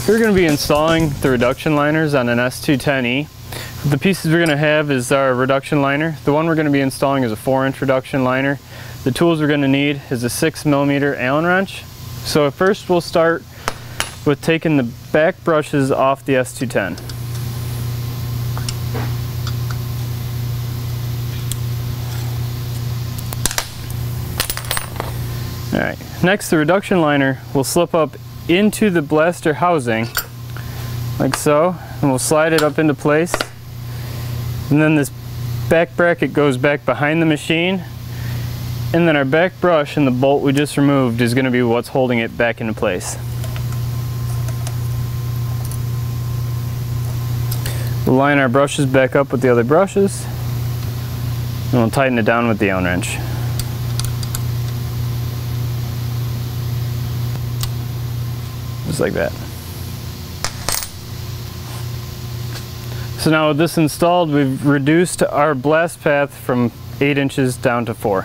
We're going to be installing the reduction liners on an S210E. The pieces we're going to have is our reduction liner. The one we're going to be installing is a 4-inch reduction liner. The tools we're going to need is a 6mm Allen wrench. So at first we'll start with taking the back brushes off the S210. Alright, next the reduction liner will slip up into the blaster housing, like so, and we'll slide it up into place. And then this back bracket goes back behind the machine, and then our back brush and the bolt we just removed is going to be what's holding it back into place. We'll line our brushes back up with the other brushes, and we'll tighten it down with the Allen wrench. Just like that. So now with this installed, we've reduced our blast path from 8 inches down to 4.